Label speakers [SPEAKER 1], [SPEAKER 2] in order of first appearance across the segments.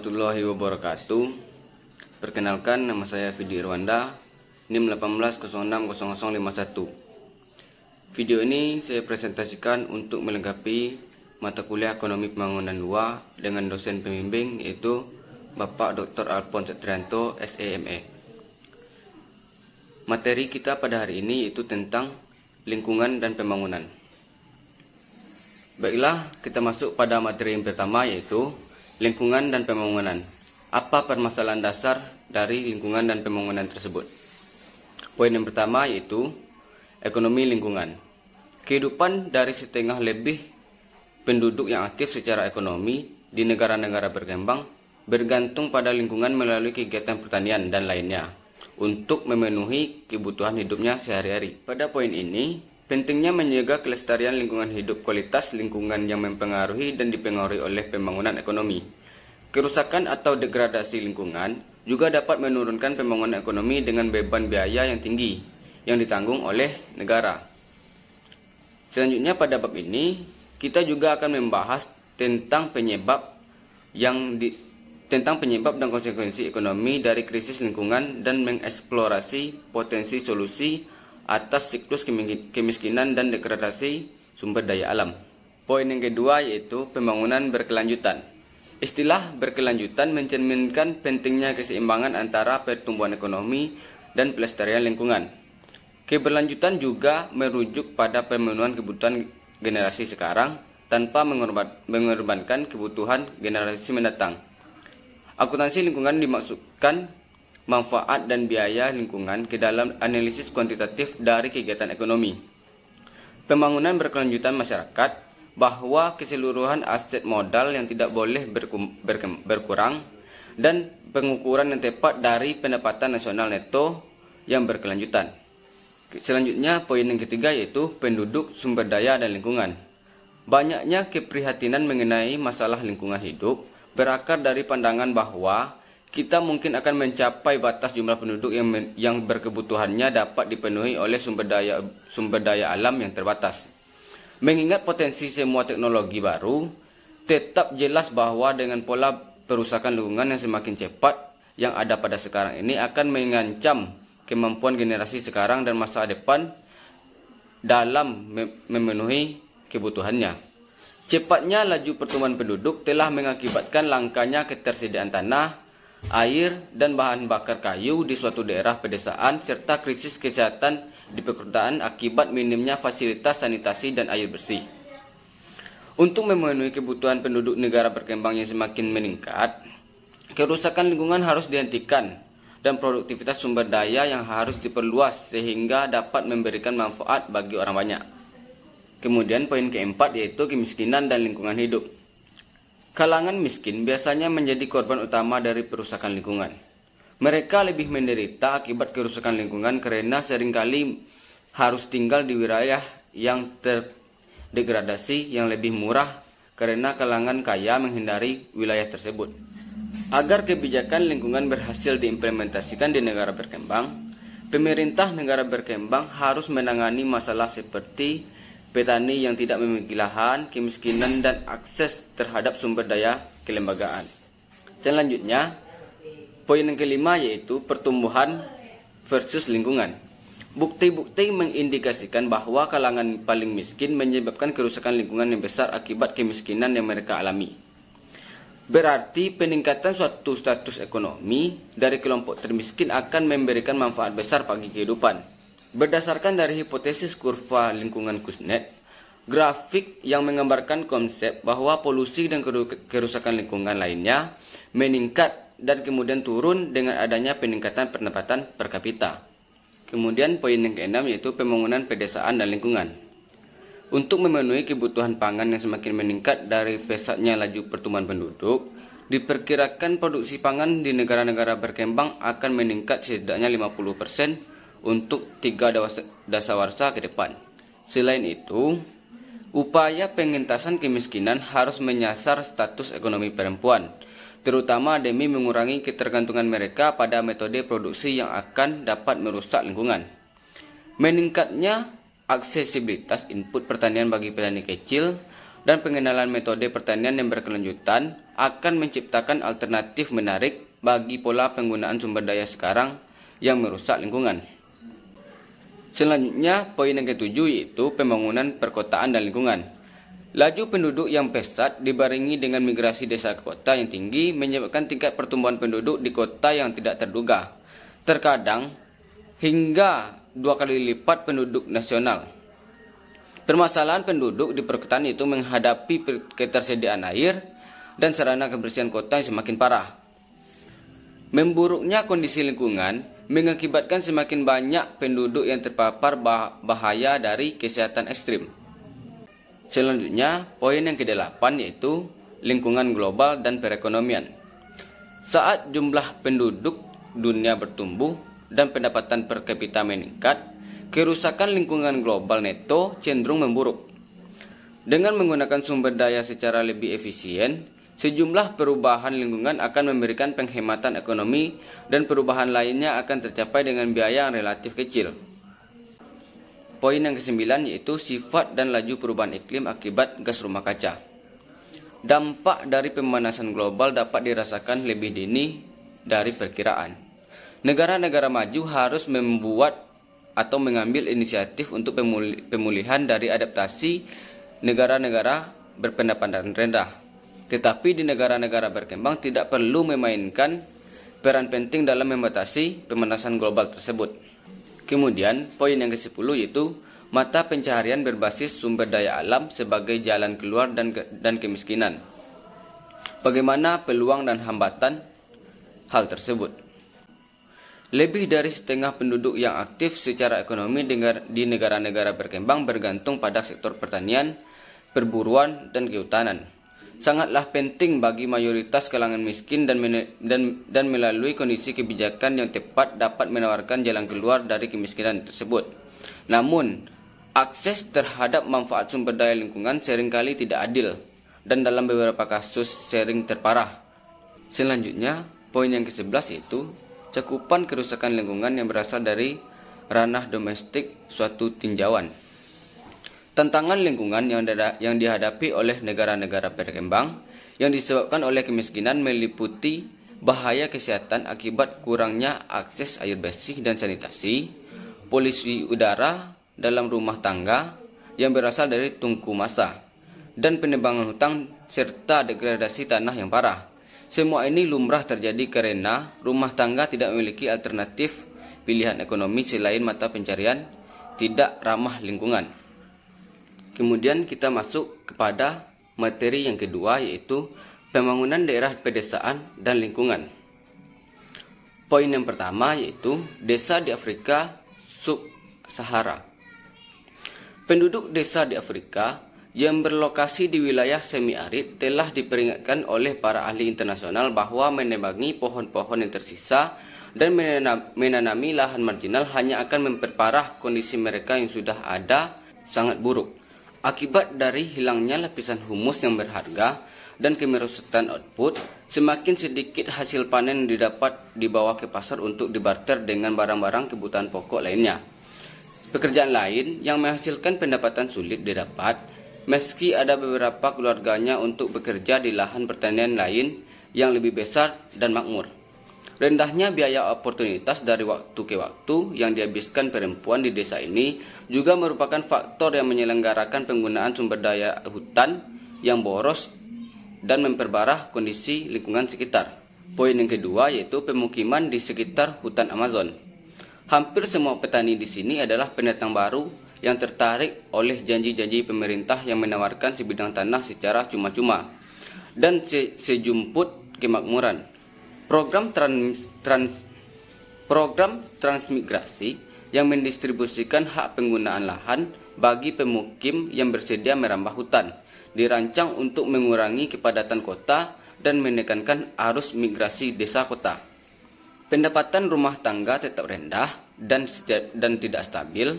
[SPEAKER 1] warahmatullahi wabarakatuh. Perkenalkan, nama saya Fidi Irwanda, NIM 18060051. Video ini saya presentasikan untuk melengkapi mata kuliah Ekonomi Pembangunan 2 dengan dosen pembimbing yaitu Bapak Dr. Alphonse Trianto, SEME. Materi kita pada hari ini yaitu tentang lingkungan dan pembangunan. Baiklah, kita masuk pada materi yang pertama yaitu lingkungan dan pembangunan. Apa permasalahan dasar dari lingkungan dan pembangunan tersebut? Poin yang pertama yaitu ekonomi lingkungan. Kehidupan dari setengah lebih penduduk yang aktif secara ekonomi di negara-negara berkembang bergantung pada lingkungan melalui kegiatan pertanian dan lainnya untuk memenuhi kebutuhan hidupnya sehari-hari. Pada poin ini, pentingnya menjaga kelestarian lingkungan hidup, kualitas lingkungan yang mempengaruhi dan dipengaruhi oleh pembangunan ekonomi. Kerusakan atau degradasi lingkungan juga dapat menurunkan pembangunan ekonomi dengan beban biaya yang tinggi yang ditanggung oleh negara. Selanjutnya pada bab ini, kita juga akan membahas tentang penyebab dan konsekuensi ekonomi dari krisis lingkungan dan mengeksplorasi potensi solusi atas siklus kemiskinan dan degradasi sumber daya alam. Poin yang kedua yaitu pembangunan berkelanjutan. Istilah berkelanjutan mencerminkan pentingnya keseimbangan antara pertumbuhan ekonomi dan pelestarian lingkungan. Keberlanjutan juga merujuk pada pemenuhan kebutuhan generasi sekarang tanpa mengorbankan kebutuhan generasi mendatang. Akuntansi lingkungan dimaksudkan manfaat dan biaya lingkungan ke dalam analisis kuantitatif dari kegiatan ekonomi. Pembangunan berkelanjutan masyarakat bahwa keseluruhan aset modal yang tidak boleh berkurang dan pengukuran yang tepat dari pendapatan nasional neto yang berkelanjutan. Selanjutnya, poin yang ketiga yaitu penduduk, sumber daya, dan lingkungan. Banyaknya keprihatinan mengenai masalah lingkungan hidup berakar dari pandangan bahwa kita mungkin akan mencapai batas jumlah penduduk yang berkebutuhannya dapat dipenuhi oleh sumber daya alam yang terbatas. Mengingat potensi semua teknologi baru, tetap jelas bahwa dengan pola perusakan lingkungan yang semakin cepat yang ada pada sekarang ini akan mengancam kemampuan generasi sekarang dan masa depan dalam memenuhi kebutuhannya. Cepatnya laju pertumbuhan penduduk telah mengakibatkan langkanya ketersediaan tanah, air, dan bahan bakar kayu di suatu daerah pedesaan serta krisis kesehatan di perkotaan akibat minimnya fasilitas sanitasi dan air bersih. Untuk memenuhi kebutuhan penduduk negara berkembang yang semakin meningkat, kerusakan lingkungan harus dihentikan dan produktivitas sumber daya yang harus diperluas sehingga dapat memberikan manfaat bagi orang banyak. Kemudian poin keempat yaitu kemiskinan dan lingkungan hidup. Kalangan miskin biasanya menjadi korban utama dari perusakan lingkungan. Mereka lebih menderita akibat kerusakan lingkungan karena seringkali harus tinggal di wilayah yang terdegradasi yang lebih murah karena kalangan kaya menghindari wilayah tersebut. Agar kebijakan lingkungan berhasil diimplementasikan di negara berkembang, pemerintah negara berkembang harus menangani masalah seperti petani yang tidak memiliki lahan, kemiskinan, dan akses terhadap sumber daya kelembagaan. Selanjutnya, poin yang kelima yaitu pertumbuhan versus lingkungan. Bukti-bukti mengindikasikan bahwa kalangan paling miskin menyebabkan kerusakan lingkungan yang besar akibat kemiskinan yang mereka alami. Berarti peningkatan suatu status ekonomi dari kelompok termiskin akan memberikan manfaat besar bagi kehidupan. Berdasarkan dari hipotesis kurva lingkungan Kuznets, grafik yang menggambarkan konsep bahwa polusi dan kerusakan lingkungan lainnya meningkat dan kemudian turun dengan adanya peningkatan pendapatan per kapita. Kemudian poin yang keenam yaitu pembangunan pedesaan dan lingkungan. Untuk memenuhi kebutuhan pangan yang semakin meningkat dari pesatnya laju pertumbuhan penduduk, diperkirakan produksi pangan di negara-negara berkembang akan meningkat setidaknya 50% untuk 3 dasawarsa ke depan. Selain itu, upaya pengentasan kemiskinan harus menyasar status ekonomi perempuan, terutama demi mengurangi ketergantungan mereka pada metode produksi yang akan dapat merusak lingkungan. Meningkatnya aksesibilitas input pertanian bagi petani kecil dan pengenalan metode pertanian yang berkelanjutan akan menciptakan alternatif menarik bagi pola penggunaan sumber daya sekarang yang merusak lingkungan. Selanjutnya, poin yang ketujuh yaitu pembangunan perkotaan dan lingkungan. Laju penduduk yang pesat dibarengi dengan migrasi desa ke kota yang tinggi menyebabkan tingkat pertumbuhan penduduk di kota yang tidak terduga. Terkadang hingga 2 kali lipat penduduk nasional. Permasalahan penduduk di perkotaan itu menghadapi ketersediaan air dan sarana kebersihan kota yang semakin parah. Memburuknya kondisi lingkungan mengakibatkan semakin banyak penduduk yang terpapar bahaya dari kesehatan ekstrim. Selanjutnya, poin yang ke-8 yaitu lingkungan global dan perekonomian. Saat jumlah penduduk dunia bertumbuh dan pendapatan per kapita meningkat, kerusakan lingkungan global neto cenderung memburuk. Dengan menggunakan sumber daya secara lebih efisien, sejumlah perubahan lingkungan akan memberikan penghematan ekonomi dan perubahan lainnya akan tercapai dengan biaya yang relatif kecil. Poin yang ke-9 yaitu sifat dan laju perubahan iklim akibat gas rumah kaca. Dampak dari pemanasan global dapat dirasakan lebih dini dari perkiraan. Negara-negara maju harus membuat atau mengambil inisiatif untuk pemulihan dari adaptasi negara-negara berpendapatan rendah. Tetapi di negara-negara berkembang tidak perlu memainkan peran penting dalam membatasi pemanasan global tersebut. Kemudian, poin yang ke-10 yaitu mata pencaharian berbasis sumber daya alam sebagai jalan keluar dan kemiskinan. Bagaimana peluang dan hambatan hal tersebut? Lebih dari setengah penduduk yang aktif secara ekonomi di negara-negara berkembang bergantung pada sektor pertanian, perburuan, dan kehutanan. Sangatlah penting bagi mayoritas kalangan miskin dan melalui kondisi kebijakan yang tepat dapat menawarkan jalan keluar dari kemiskinan tersebut. Namun, akses terhadap manfaat sumber daya lingkungan seringkali tidak adil dan dalam beberapa kasus sering terparah. Selanjutnya, poin yang ke-11 yaitu cakupan kerusakan lingkungan yang berasal dari ranah domestik suatu tinjauan. Tantangan lingkungan yang dihadapi oleh negara-negara berkembang yang disebabkan oleh kemiskinan meliputi bahaya kesehatan akibat kurangnya akses air bersih dan sanitasi, polusi udara dalam rumah tangga yang berasal dari tungku massa, dan penebangan hutan serta degradasi tanah yang parah. Semua ini lumrah terjadi karena rumah tangga tidak memiliki alternatif pilihan ekonomi selain mata pencarian tidak ramah lingkungan. Kemudian kita masuk kepada materi yang kedua yaitu pembangunan daerah pedesaan dan lingkungan. Poin yang pertama yaitu desa di Afrika Sub-Sahara. Penduduk desa di Afrika yang berlokasi di wilayah semi-arid telah diperingatkan oleh para ahli internasional bahwa menebangi pohon-pohon yang tersisa dan menanami lahan marginal hanya akan memperparah kondisi mereka yang sudah ada sangat buruk. Akibat dari hilangnya lapisan humus yang berharga dan kemerosotan output, semakin sedikit hasil panen didapat dibawa ke pasar untuk dibarter dengan barang-barang kebutuhan pokok lainnya. Pekerjaan lain yang menghasilkan pendapatan sulit didapat, meski ada beberapa keluarganya untuk bekerja di lahan pertanian lain yang lebih besar dan makmur. Rendahnya biaya oportunitas dari waktu ke waktu yang dihabiskan perempuan di desa ini juga merupakan faktor yang menyelenggarakan penggunaan sumber daya hutan yang boros dan memperparah kondisi lingkungan sekitar. Poin yang kedua yaitu pemukiman di sekitar hutan Amazon. Hampir semua petani di sini adalah pendatang baru yang tertarik oleh janji-janji pemerintah yang menawarkan sebidang tanah secara cuma-cuma dan sejumput kemakmuran. Program transmigrasi yang mendistribusikan hak penggunaan lahan bagi pemukim yang bersedia merambah hutan dirancang untuk mengurangi kepadatan kota dan menekankan arus migrasi desa kota. Pendapatan rumah tangga tetap rendah dan tidak stabil,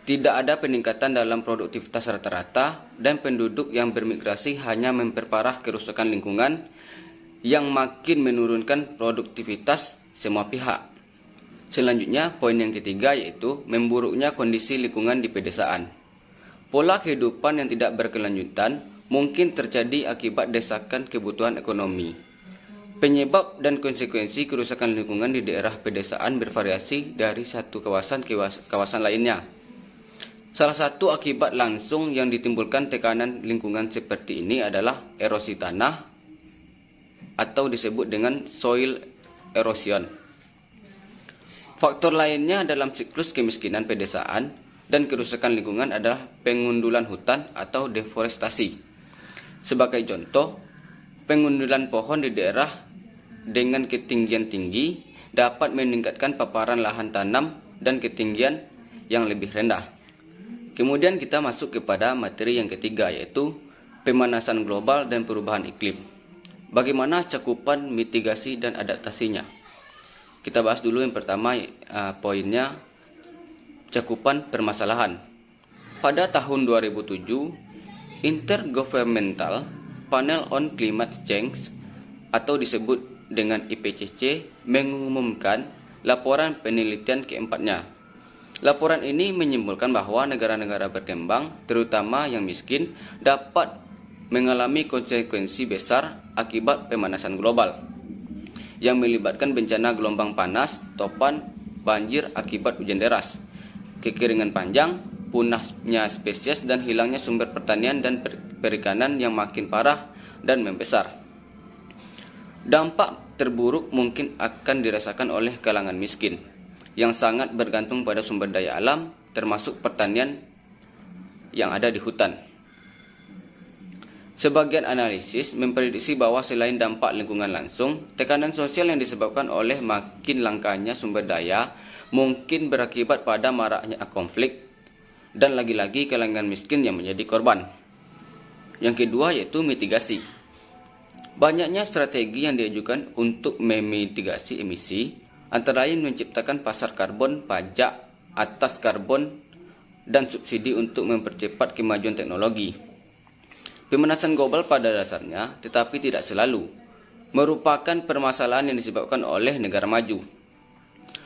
[SPEAKER 1] tidak ada peningkatan dalam produktivitas rata-rata, dan penduduk yang bermigrasi hanya memperparah kerusakan lingkungan yang makin menurunkan produktivitas semua pihak. Selanjutnya, poin yang ketiga yaitu memburuknya kondisi lingkungan di pedesaan. Pola kehidupan yang tidak berkelanjutan mungkin terjadi akibat desakan kebutuhan ekonomi. Penyebab dan konsekuensi kerusakan lingkungan di daerah pedesaan bervariasi dari satu kawasan ke kawasan lainnya. Salah satu akibat langsung yang ditimbulkan tekanan lingkungan seperti ini adalah erosi tanah atau disebut dengan soil erosion. Faktor lainnya dalam siklus kemiskinan pedesaan dan kerusakan lingkungan adalah pengundulan hutan atau deforestasi. Sebagai contoh, pengundulan pohon di daerah dengan ketinggian tinggi dapat meningkatkan paparan lahan tanam dan ketinggian yang lebih rendah. Kemudian kita masuk kepada materi yang ketiga, yaitu pemanasan global dan perubahan iklim. Bagaimana cakupan mitigasi dan adaptasinya? Kita bahas dulu yang pertama, poinnya cakupan permasalahan. Pada tahun 2007, Intergovernmental Panel on Climate Change atau disebut dengan IPCC mengumumkan laporan penelitian keempatnya. Laporan ini menyimpulkan bahwa negara-negara berkembang, terutama yang miskin, dapat mengalami konsekuensi besar akibat pemanasan global yang melibatkan bencana gelombang panas, topan, banjir akibat hujan deras, kekeringan panjang, punahnya spesies dan hilangnya sumber pertanian dan perikanan yang makin parah dan membesar. Dampak terburuk mungkin akan dirasakan oleh kalangan miskin yang sangat bergantung pada sumber daya alam, termasuk pertanian yang ada di hutan. Sebagian analisis memprediksi bahwa selain dampak lingkungan langsung, tekanan sosial yang disebabkan oleh makin langkanya sumber daya mungkin berakibat pada maraknya konflik dan lagi-lagi kalangan miskin yang menjadi korban. Yang kedua yaitu mitigasi. Banyaknya strategi yang diajukan untuk memitigasi emisi, antara lain menciptakan pasar karbon, pajak atas karbon, dan subsidi untuk mempercepat kemajuan teknologi. Pemanasan global pada dasarnya, tetapi tidak selalu, merupakan permasalahan yang disebabkan oleh negara maju.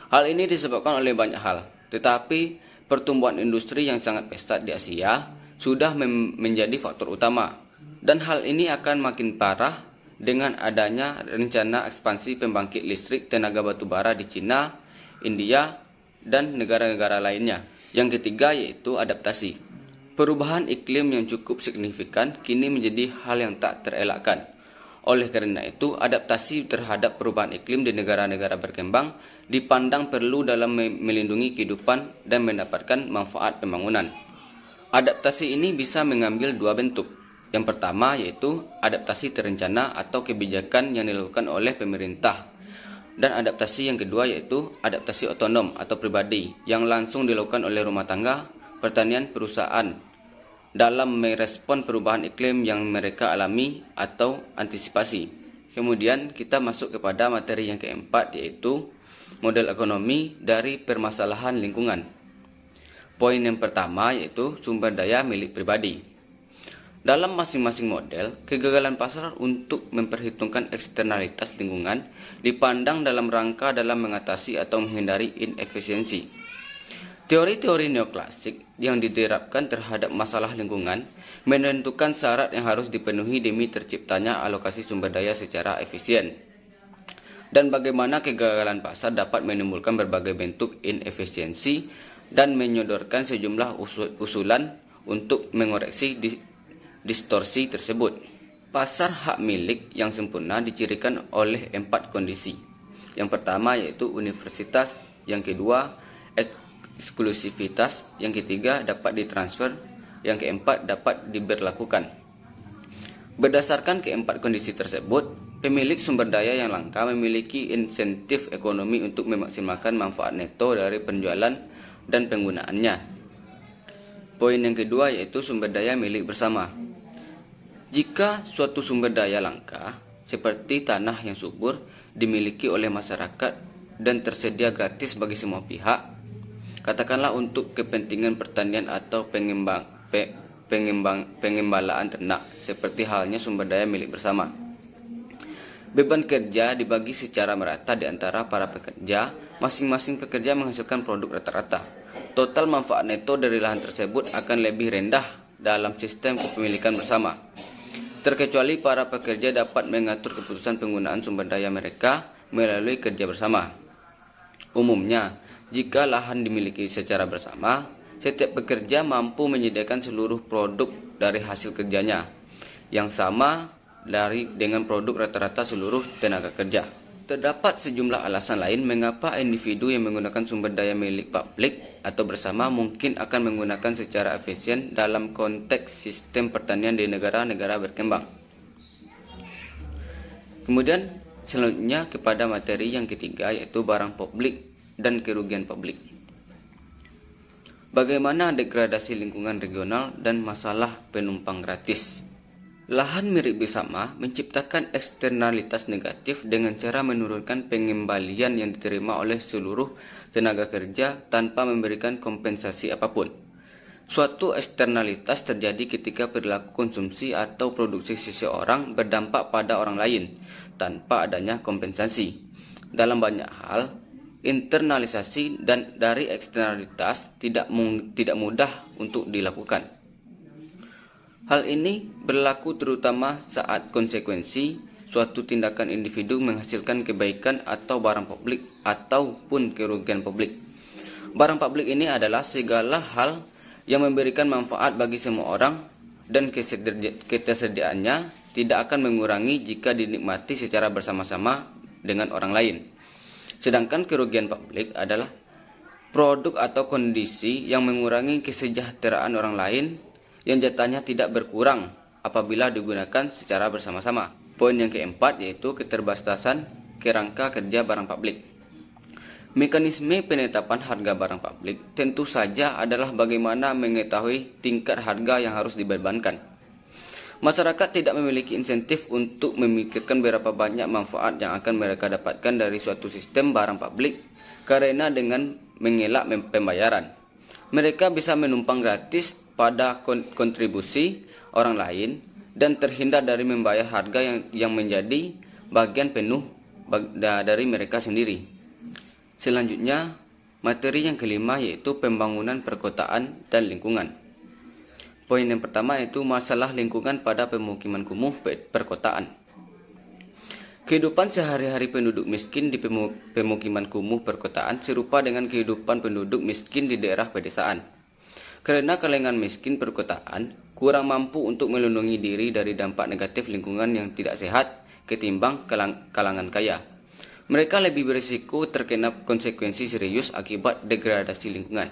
[SPEAKER 1] Hal ini disebabkan oleh banyak hal, tetapi pertumbuhan industri yang sangat pesat di Asia sudah menjadi faktor utama, dan hal ini akan makin parah dengan adanya rencana ekspansi pembangkit listrik tenaga batu bara di Cina, India, dan negara-negara lainnya. Yang ketiga yaitu adaptasi. Perubahan iklim yang cukup signifikan kini menjadi hal yang tak terelakkan. Oleh karena itu, adaptasi terhadap perubahan iklim di negara-negara berkembang dipandang perlu dalam melindungi kehidupan dan mendapatkan manfaat pembangunan. Adaptasi ini bisa mengambil dua bentuk. Yang pertama yaitu adaptasi terencana atau kebijakan yang dilakukan oleh pemerintah. Dan adaptasi yang kedua yaitu adaptasi otonom atau pribadi yang langsung dilakukan oleh rumah tangga, pertanian, perusahaan dalam merespon perubahan iklim yang mereka alami atau antisipasi. Kemudian kita masuk kepada materi yang keempat yaitu model ekonomi dari permasalahan lingkungan. Poin yang pertama yaitu sumber daya milik pribadi. Dalam masing-masing model, kegagalan pasar untuk memperhitungkan eksternalitas lingkungan dipandang dalam rangka dalam mengatasi atau menghindari inefisiensi. Teori-teori neoklasik yang diterapkan terhadap masalah lingkungan menentukan syarat yang harus dipenuhi demi terciptanya alokasi sumber daya secara efisien. Dan bagaimana kegagalan pasar dapat menimbulkan berbagai bentuk inefisiensi dan menyodorkan sejumlah usulan untuk mengoreksi distorsi tersebut. Pasar hak milik yang sempurna dicirikan oleh 4 kondisi. Yang pertama yaitu universitas, yang kedua eksklusivitas, yang ketiga dapat ditransfer, yang keempat dapat diberlakukan. Berdasarkan keempat kondisi tersebut, pemilik sumber daya yang langka memiliki insentif ekonomi untuk memaksimalkan manfaat neto dari penjualan dan penggunaannya. Poin yang kedua yaitu sumber daya milik bersama. Jika suatu sumber daya langka, seperti tanah yang subur, dimiliki oleh masyarakat dan tersedia gratis bagi semua pihak, katakanlah untuk kepentingan pertanian atau pengembalaan ternak, seperti halnya sumber daya milik bersama. Beban kerja dibagi secara merata di antara para pekerja, masing-masing pekerja menghasilkan produk rata-rata. Total manfaat neto dari lahan tersebut akan lebih rendah dalam sistem kepemilikan bersama. terkecuali para pekerja dapat mengatur keputusan penggunaan sumber daya mereka melalui kerja bersama. Umumnya, jika lahan dimiliki secara bersama, setiap pekerja mampu menyediakan seluruh produk dari hasil kerjanya, yang sama dengan produk rata-rata seluruh tenaga kerja. Terdapat sejumlah alasan lain mengapa individu yang menggunakan sumber daya milik publik atau bersama mungkin akan menggunakan secara efisien dalam konteks sistem pertanian di negara-negara berkembang. Kemudian selanjutnya kepada materi yang ketiga, yaitu barang publik dan kerugian publik. Bagaimana degradasi lingkungan regional dan masalah penumpang gratis? Lahan milik bersama menciptakan eksternalitas negatif dengan cara menurunkan pengembalian yang diterima oleh seluruh tenaga kerja tanpa memberikan kompensasi apapun. Suatu eksternalitas terjadi ketika perilaku konsumsi atau produksi seseorang berdampak pada orang lain tanpa adanya kompensasi. Dalam banyak hal, internalisasi dan dari eksternalitas tidak mudah untuk dilakukan. Hal ini berlaku terutama saat konsekuensi suatu tindakan individu menghasilkan kebaikan atau barang publik ataupun kerugian publik. Barang publik ini adalah segala hal yang memberikan manfaat bagi semua orang dan ketersediaannya tidak akan mengurangi jika dinikmati secara bersama-sama dengan orang lain. Sedangkan kerugian publik adalah produk atau kondisi yang mengurangi kesejahteraan orang lain yang jatahnya tidak berkurang apabila digunakan secara bersama-sama. Poin yang keempat yaitu keterbatasan kerangka kerja barang publik. Mekanisme penetapan harga barang publik tentu saja adalah bagaimana mengetahui tingkat harga yang harus dibebankan. Masyarakat tidak memiliki insentif untuk memikirkan berapa banyak manfaat yang akan mereka dapatkan dari suatu sistem barang publik karena dengan mengelak pembayaran. Mereka bisa menumpang gratis pada kontribusi orang lain dan terhindar dari membayar harga yang menjadi bagian penuh dari mereka sendiri. Selanjutnya, materi yang kelima yaitu pembangunan perkotaan dan lingkungan. Poin yang pertama yaitu masalah lingkungan pada pemukiman kumuh perkotaan. Kehidupan sehari-hari penduduk miskin di pemukiman kumuh perkotaan serupa dengan kehidupan penduduk miskin di daerah pedesaan. Karena kalangan miskin perkotaan kurang mampu untuk melindungi diri dari dampak negatif lingkungan yang tidak sehat ketimbang kalangan kaya. Mereka lebih berisiko terkena konsekuensi serius akibat degradasi lingkungan.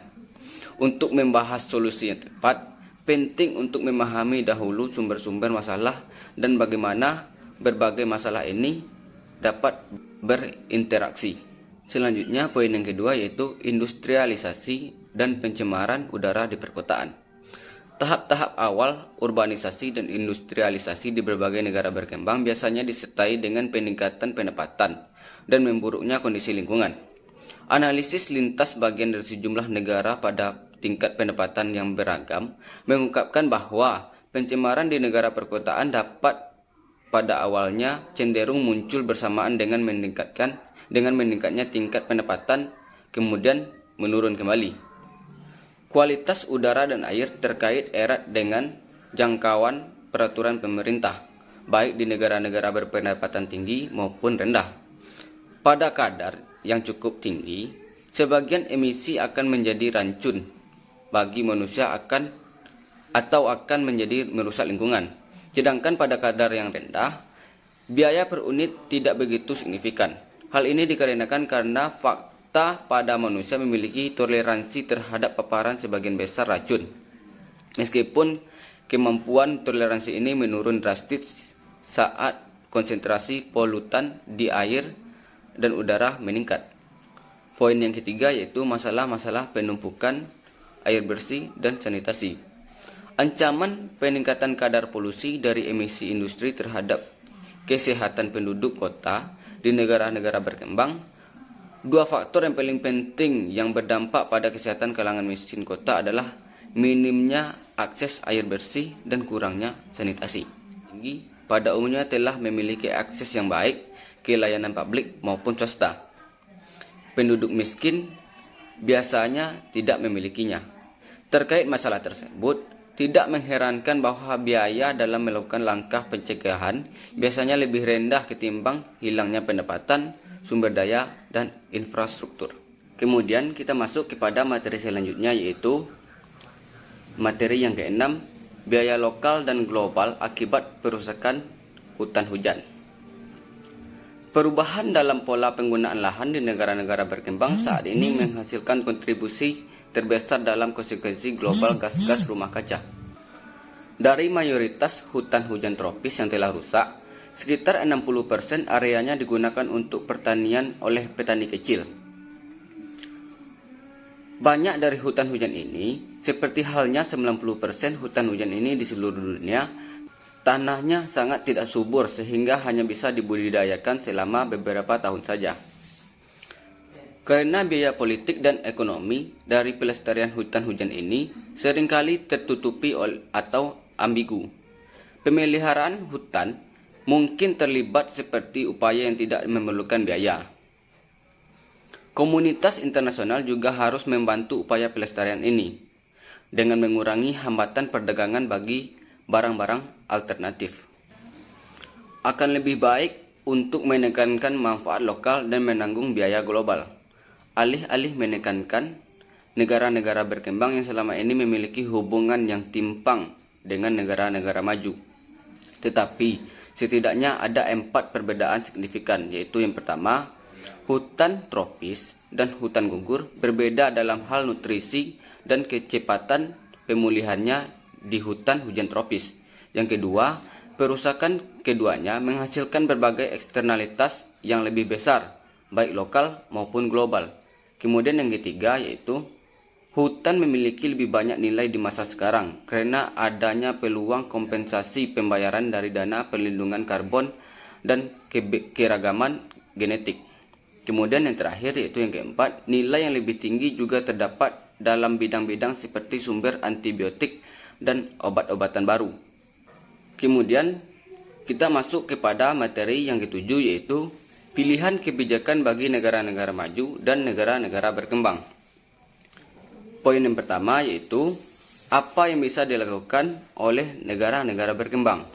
[SPEAKER 1] Untuk membahas solusi yang tepat, penting untuk memahami dahulu sumber-sumber masalah dan bagaimana berbagai masalah ini dapat berinteraksi. Selanjutnya, poin yang kedua yaitu industrialisasi dan pencemaran udara di perkotaan. Tahap-tahap awal urbanisasi dan industrialisasi di berbagai negara berkembang biasanya disertai dengan peningkatan pendapatan dan memburuknya kondisi lingkungan. Analisis lintas bagian dari sejumlah negara pada tingkat pendapatan yang beragam mengungkapkan bahwa pencemaran di negara perkotaan dapat pada awalnya cenderung muncul bersamaan dengan meningkatnya tingkat pendapatan, kemudian menurun kembali. Kualitas udara dan air terkait erat dengan jangkauan peraturan pemerintah, baik di negara-negara berpendapatan tinggi maupun rendah. Pada kadar yang cukup tinggi, sebagian emisi akan menjadi racun bagi manusia akan menjadi merusak lingkungan. Sedangkan pada kadar yang rendah, biaya per unit tidak begitu signifikan. Hal ini dikarenakan karena fakta pada manusia memiliki toleransi terhadap paparan sebagian besar racun. Meskipun kemampuan toleransi ini menurun drastis saat konsentrasi polutan di air dan udara meningkat. Poin yang ketiga yaitu masalah-masalah penumpukan air bersih dan sanitasi. Ancaman peningkatan kadar polusi dari emisi industri terhadap kesehatan penduduk kota di negara-negara berkembang. Dua faktor yang paling penting yang berdampak pada kesehatan kalangan miskin kota adalah minimnya akses air bersih dan kurangnya sanitasi. Tinggi pada umumnya telah memiliki akses yang baik ke layanan publik maupun swasta. Penduduk miskin biasanya tidak memilikinya. Terkait masalah tersebut, Tidak mengherankan bahwa biaya dalam melakukan langkah pencegahan biasanya lebih rendah ketimbang hilangnya pendapatan, sumber daya, dan infrastruktur. Kemudian kita masuk kepada materi selanjutnya, yaitu materi yang keenam, biaya lokal dan global akibat perusakan hutan hujan. Perubahan dalam pola penggunaan lahan di negara-negara berkembang saat ini menghasilkan kontribusi terbesar dalam konsekuensi global gas-gas rumah kaca. Dari mayoritas hutan hujan tropis yang telah rusak, sekitar 60% areanya digunakan untuk pertanian oleh petani kecil. Banyak dari hutan hujan ini, seperti halnya 90% hutan hujan ini di seluruh dunia, tanahnya sangat tidak subur sehingga hanya bisa dibudidayakan selama beberapa tahun saja. Karena biaya politik dan ekonomi dari pelestarian hutan hujan ini seringkali tertutupi atau ambigu. Pemeliharaan hutan mungkin terlibat seperti upaya yang tidak memerlukan biaya. Komunitas internasional juga harus membantu upaya pelestarian ini dengan mengurangi hambatan perdagangan bagi barang-barang alternatif. Akan lebih baik untuk menekankan manfaat lokal dan menanggung biaya global, alih-alih menekankan negara-negara berkembang yang selama ini memiliki hubungan yang timpang dengan negara-negara maju. Tetapi setidaknya ada 4 perbedaan signifikan, yaitu yang pertama, hutan tropis dan hutan gugur berbeda dalam hal nutrisi dan kecepatan pemulihannya di hutan hujan tropis. Yang kedua, perusakan keduanya menghasilkan berbagai eksternalitas yang lebih besar, baik lokal maupun global. Kemudian yang ketiga, yaitu hutan memiliki lebih banyak nilai di masa sekarang karena adanya peluang kompensasi pembayaran dari dana perlindungan karbon dan keragaman genetik. Kemudian yang terakhir, yaitu yang keempat, nilai yang lebih tinggi juga terdapat dalam bidang-bidang seperti sumber antibiotik dan obat-obatan baru. Kemudian kita masuk kepada materi yang ketujuh, yaitu pilihan kebijakan bagi negara-negara maju dan negara-negara berkembang. Poin yang pertama yaitu apa yang bisa dilakukan oleh negara-negara berkembang.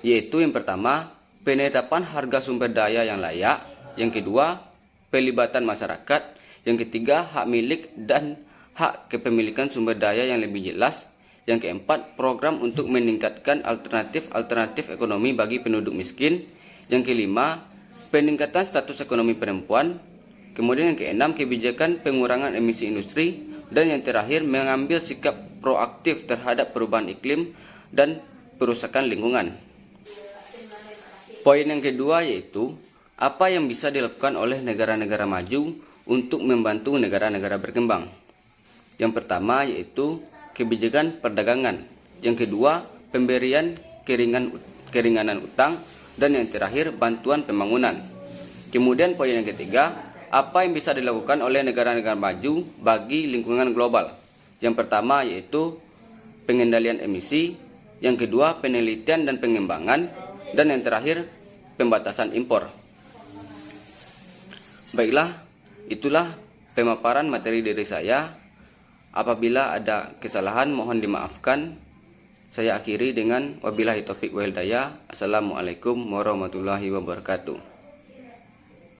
[SPEAKER 1] Yaitu yang pertama, penetapan harga sumber daya yang layak. Yang kedua, pelibatan masyarakat. Yang ketiga, hak milik dan hak kepemilikan sumber daya yang lebih jelas. Yang keempat, program untuk meningkatkan alternatif ekonomi bagi penduduk miskin. Yang kelima, peningkatan status ekonomi perempuan. Kemudian yang keenam, kebijakan pengurangan emisi industri. Dan yang terakhir, mengambil sikap proaktif terhadap perubahan iklim dan perusakan lingkungan. Poin yang kedua yaitu, apa yang bisa dilakukan oleh negara-negara maju untuk membantu negara-negara berkembang. Yang pertama yaitu kebijakan perdagangan. Yang kedua, pemberian keringanan utang. Dan yang terakhir, bantuan pembangunan. Kemudian poin yang ketiga, apa yang bisa dilakukan oleh negara-negara maju bagi lingkungan global. Yang pertama yaitu pengendalian emisi. Yang kedua, penelitian dan pengembangan. Dan yang terakhir, pembatasan impor. Baiklah, itulah pemaparan materi dari saya. Apabila ada kesalahan mohon dimaafkan. Saya akhiri dengan wabillahi taufik wal hidayah. Assalamualaikum warahmatullahi wabarakatuh.